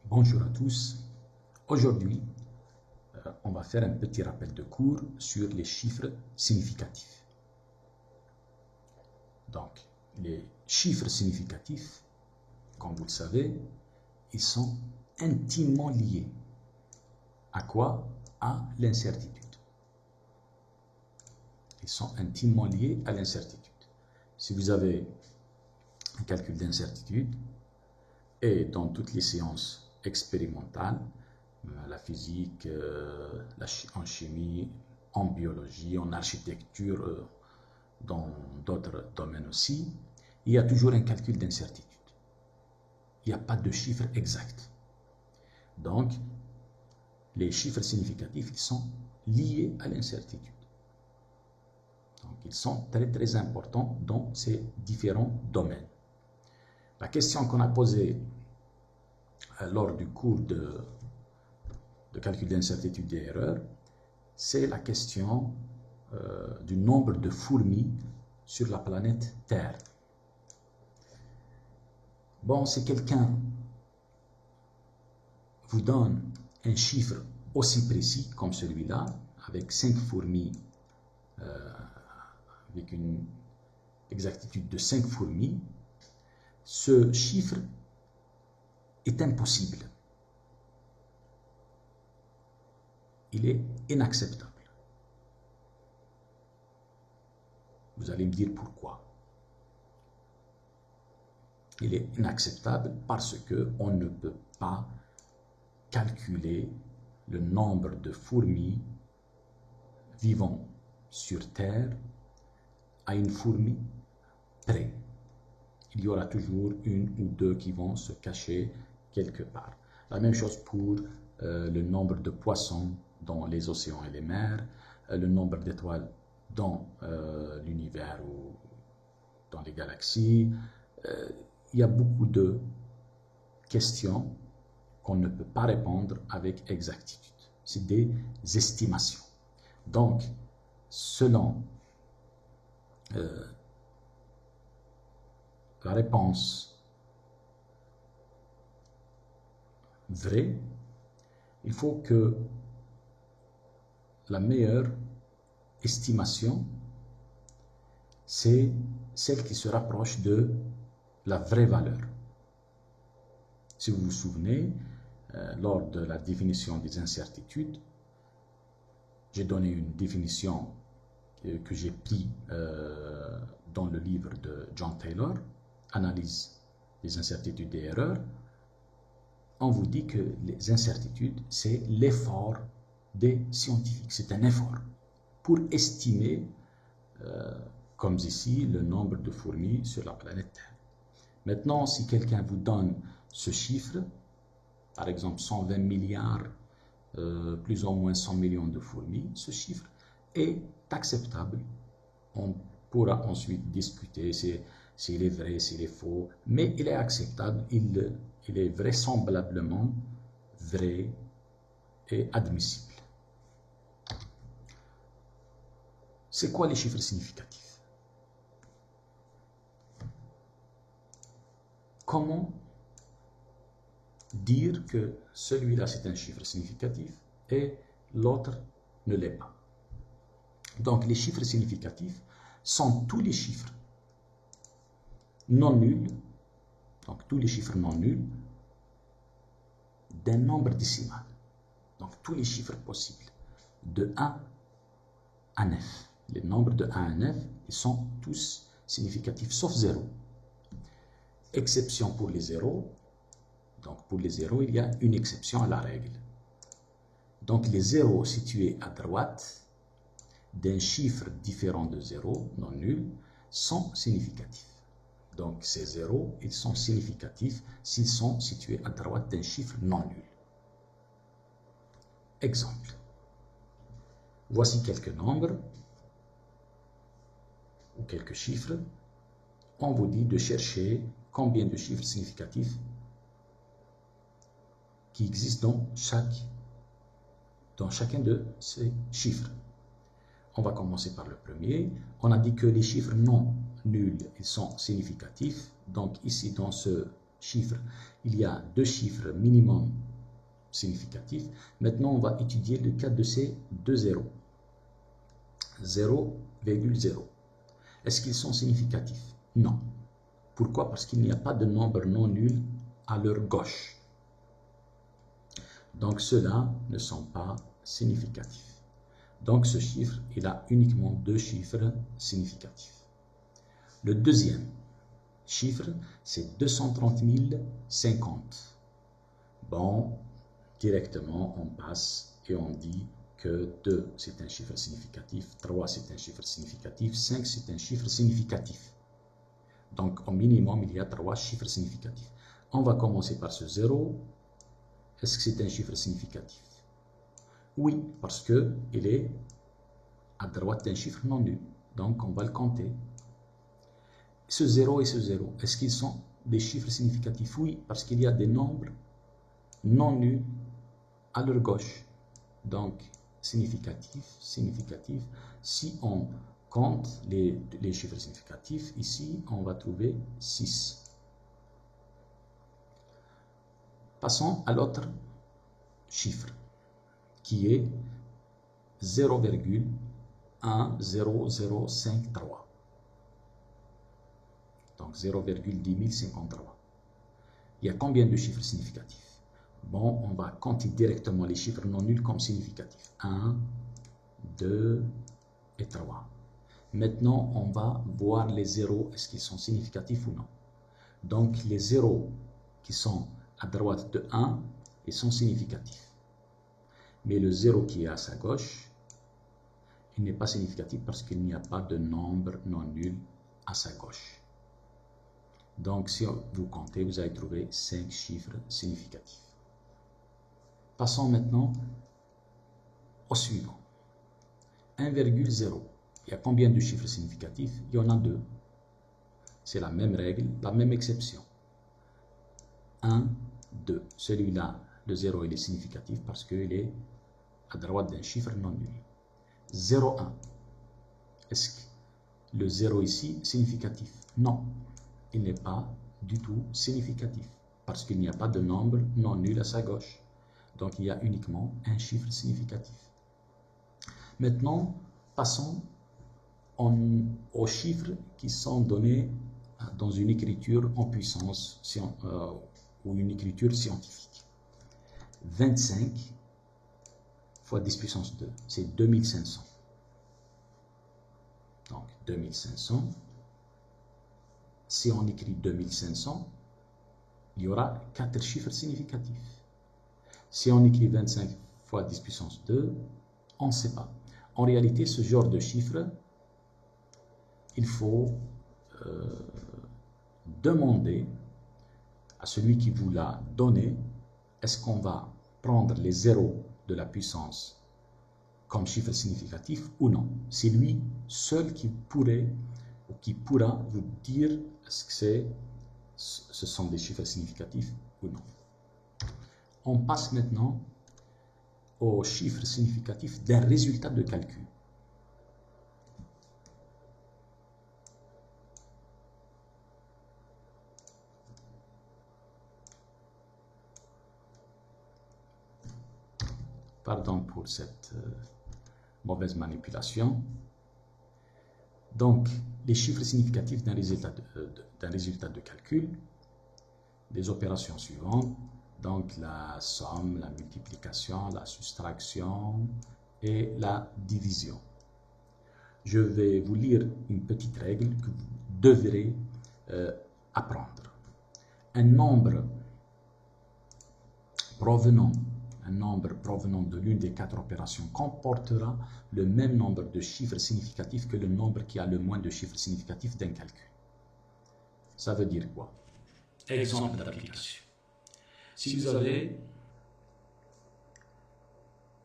Bonjour à tous. Aujourd'hui, on va faire un petit rappel de cours sur les chiffres significatifs. Donc, les chiffres significatifs, comme vous le savez, ils sont intimement liés. À quoi? À l'incertitude. Ils sont intimement liés à l'incertitude. Si vous avez un calcul d'incertitude, et dans toutes les séances expérimentales, la physique, en chimie, en biologie, en architecture, dans d'autres domaines aussi, il y a toujours un calcul d'incertitude. Il n'y a pas de chiffre exact. Donc, les chiffres significatifs ils sont liés à l'incertitude. Donc, ils sont très très importants dans ces différents domaines. La question qu'on a posée lors du cours de calcul d'incertitude et erreur, c'est la question du nombre de fourmis sur la planète Terre. Bon, si quelqu'un vous donne un chiffre aussi précis comme celui-là, avec 5 fourmis, avec une exactitude de 5 fourmis, ce chiffre est impossible. Il est inacceptable. Vous allez me dire pourquoi. Il est inacceptable parce qu'on ne peut pas calculer le nombre de fourmis vivant sur Terre à une fourmi près. Il y aura toujours une ou deux qui vont se cacher quelque part. La même chose pour le nombre de poissons dans les océans et les mers, le nombre d'étoiles dans l'univers ou dans les galaxies. Il y a beaucoup de questions qu'on ne peut pas répondre avec exactitude. C'est des estimations. Donc, selon la réponse vraie, il faut que la meilleure estimation, c'est celle qui se rapproche de la vraie valeur. Si vous vous souvenez, lors de la définition des incertitudes, j'ai donné une définition que j'ai prise dans le livre de John Taylor, Analyse des incertitudes et erreurs. On vous dit que les incertitudes, c'est l'effort des scientifiques. C'est un effort pour estimer, comme ici, le nombre de fourmis sur la planète Terre. Maintenant, si quelqu'un vous donne ce chiffre, par exemple 120 milliards, plus ou moins 100 millions de fourmis, ce chiffre est acceptable. On pourra ensuite discuter s'il est vrai, s'il est faux, mais il est acceptable, il est vraisemblablement vrai et admissible. C'est quoi les chiffres significatifs? Comment dire que celui-là c'est un chiffre significatif et l'autre ne l'est pas? Donc les chiffres significatifs sont tous les chiffres non nuls, donc tous les chiffres non nuls d'un nombre décimal. Donc tous les chiffres possibles de 1 à 9. Les nombres de 1 à 9, ils sont tous significatifs sauf 0. Exception pour les zéros. Donc pour les zéros, il y a une exception à la règle. Donc les zéros situés à droite d'un chiffre différent de 0, non nul, sont significatifs. Donc ces zéros, ils sont significatifs s'ils sont situés à droite d'un chiffre non nul. Exemple. Voici quelques nombres ou quelques chiffres. On vous dit de chercher combien de chiffres significatifs qui existent dans chacun de ces chiffres. On va commencer par le premier. On a dit que les chiffres non nuls, ils sont significatifs. Donc ici, dans ce chiffres, il y a 2 chiffres minimum significatifs. Maintenant, on va étudier le cas de ces 2 zéros. 0,0. Est-ce qu'ils sont significatifs? Non. Pourquoi? Parce qu'il n'y a pas de nombre non nul à leur gauche. Donc, ceux-là ne sont pas significatifs. Donc, ce chiffre, il a uniquement 2 chiffres significatifs. Le deuxième chiffre, c'est 230 050. Bon, directement, on passe et on dit que 2, c'est un chiffre significatif, 3, c'est un chiffre significatif, 5, c'est un chiffre significatif. Donc, au minimum, il y a 3 chiffres significatifs. On va commencer par ce 0. Est-ce que c'est un chiffre significatif? Oui, parce qu'il est à droite d'un chiffre non nul. Donc, on va le compter. Ce 0 et ce 0, est-ce qu'ils sont des chiffres significatifs? Oui, parce qu'il y a des nombres non nuls à leur gauche. Donc, significatif. Si on compte les chiffres significatifs, ici, on va trouver 6. Passons à l'autre chiffre, qui est 0,10053. Donc 0,10053. Il y a combien de chiffres significatifs? Bon, on va compter directement les chiffres non nuls comme significatifs. 1, 2 et 3. Maintenant, on va voir les zéros, est-ce qu'ils sont significatifs ou non. Donc, les zéros qui sont à droite de 1, ils sont significatifs. Mais le 0 qui est à sa gauche, il n'est pas significatif parce qu'il n'y a pas de nombre non nul à sa gauche. Donc, si vous comptez, vous allez trouver 5 chiffres significatifs. Passons maintenant au suivant. 1,0. Il y a combien de chiffres significatifs? Il y en a 2. C'est la même règle, la même exception. 1, 2. Celui-là, le 0, il est significatif parce qu'il est à droite d'un chiffre non nul. 0, 1. Est-ce que le 0 ici est significatif? Non, il n'est pas du tout significatif parce qu'il n'y a pas de nombre non nul à sa gauche. Donc, il y a uniquement un chiffre significatif. Maintenant, passons aux chiffres qui sont donnés dans une écriture en puissance ou une écriture scientifique. 25 fois 10 puissance 2, c'est 2500. Donc, 2500. Si on écrit 2500, il y aura 4 chiffres significatifs. Si on écrit 25 fois 10 puissance 2, on ne sait pas. En réalité, ce genre de chiffre, il faut demander à celui qui vous l'a donné, est-ce qu'on va prendre les zéros de la puissance comme chiffre significatif ou non. C'est lui seul qui pourrait ou qui pourra vous dire est-ce que ce sont des chiffres significatifs ou non. On passe maintenant aux chiffres significatifs d'un résultat de calcul. Pardon pour cette mauvaise manipulation. Donc, les chiffres significatifs d'un résultat de calcul, les opérations suivantes, donc la somme, la multiplication, la soustraction et la division. Je vais vous lire une petite règle que vous devrez apprendre. Un nombre provenant de l'une des 4 opérations comportera le même nombre de chiffres significatifs que le nombre qui a le moins de chiffres significatifs d'un calcul. Ça veut dire quoi? Exemple d'application. Si vous avez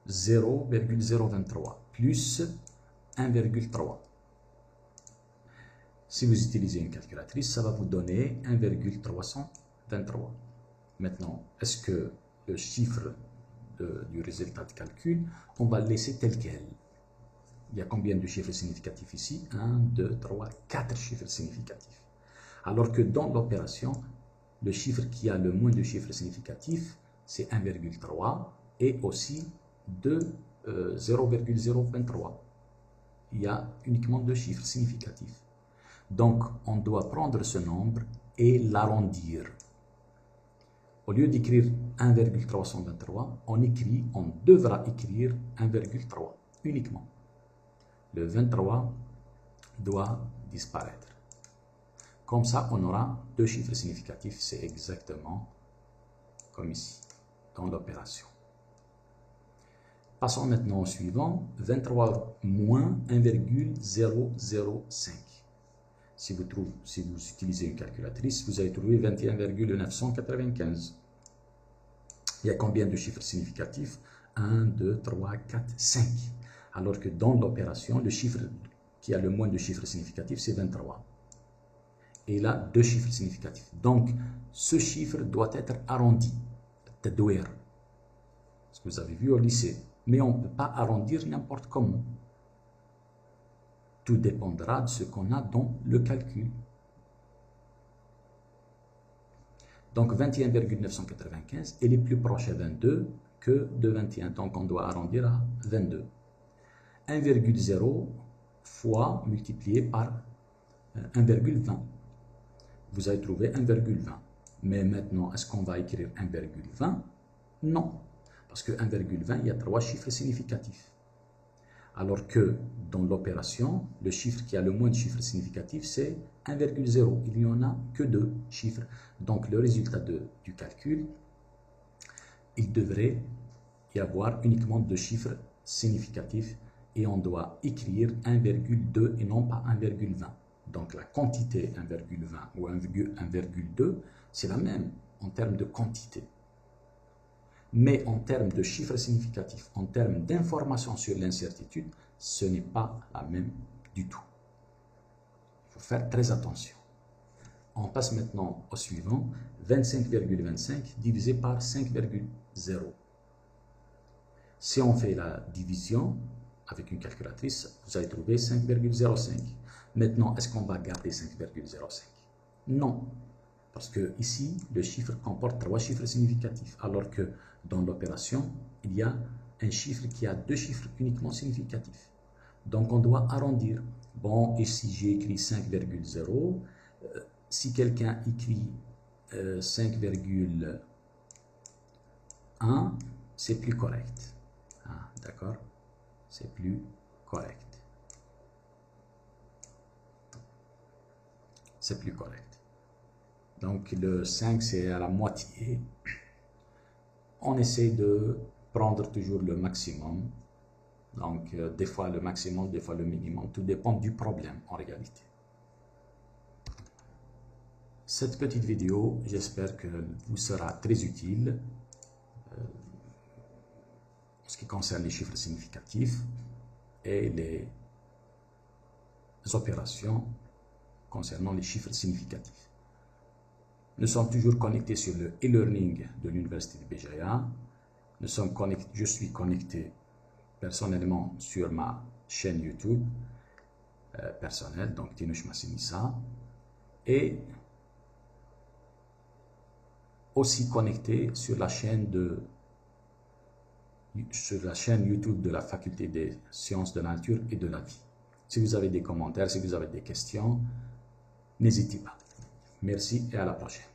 0,023 plus 1,3, si vous utilisez une calculatrice, ça va vous donner 1,323. Maintenant, est-ce que le chiffre du résultat de calcul, on va le laisser tel quel? Il y a combien de chiffres significatifs ici? 1, 2, 3, 4 chiffres significatifs. Alors que dans l'opération, le chiffre qui a le moins de chiffres significatifs, c'est 1,3 et aussi de 0,023. Il y a uniquement 2 chiffres significatifs. Donc, on doit prendre ce nombre et l'arrondir. Au lieu d'écrire 1,323, on devra écrire 1,3 uniquement. Le 23 doit disparaître. Comme ça, on aura 2 chiffres significatifs. C'est exactement comme ici, dans l'opération. Passons maintenant au suivant. 23 moins 1,005. Si vous utilisez une calculatrice, vous allez trouver 21,995. Il y a combien de chiffres significatifs? 1, 2, 3, 4, 5. Alors que dans l'opération, le chiffre qui a le moins de chiffres significatifs, c'est 23. Et il a 2 chiffres significatifs. Donc, ce chiffre doit être arrondi. Tadouir. Ce que vous avez vu au lycée. Mais on ne peut pas arrondir n'importe comment. Tout dépendra de ce qu'on a dans le calcul. Donc 21,995, elle est plus proche à 22 que de 21. Donc on doit arrondir à 22. 1,0 fois multiplié par 1,20. Vous allez trouver 1,20. Mais maintenant, est-ce qu'on va écrire 1,20? Non. Parce que 1,20, il y a 3 chiffres significatifs. Alors que dans l'opération, le chiffre qui a le moins de chiffres significatifs, c'est 1,0. Il n'y en a que 2 chiffres. Donc le résultat du calcul, il devrait y avoir uniquement 2 chiffres significatifs et on doit écrire 1,2 et non pas 1,20. Donc la quantité 1,20 ou 1,2, c'est la même en termes de quantité. Mais en termes de chiffres significatifs, en termes d'informations sur l'incertitude, ce n'est pas la même du tout. Il faut faire très attention. On passe maintenant au suivant, 25,25 divisé par 5,0. Si on fait la division avec une calculatrice, vous allez trouver 5,05. Maintenant, est-ce qu'on va garder 5,05? Non. Parce que ici, le chiffre comporte 3 chiffres significatifs, alors que dans l'opération, il y a un chiffre qui a 2 chiffres uniquement significatifs. Donc, on doit arrondir. Bon, ici, j'ai écrit 5,0. Si quelqu'un écrit 5,1, c'est plus correct. Ah, d'accord? C'est plus correct. C'est plus correct. Donc le 5, c'est à la moitié. On essaie de prendre toujours le maximum. Donc des fois le maximum, des fois le minimum. Tout dépend du problème en réalité. Cette petite vidéo, j'espère qu'elle vous sera très utile en ce qui concerne les chiffres significatifs et les opérations concernant les chiffres significatifs. Nous sommes toujours connectés sur le e-learning de l'Université de Béjaïa. Je suis connecté personnellement sur ma chaîne YouTube personnelle, donc Tinouche Massinissa, et aussi connecté sur la chaîne YouTube de la Faculté des Sciences de la Nature et de la Vie. Si vous avez des commentaires, si vous avez des questions, n'hésitez pas. Merci et à la prochaine.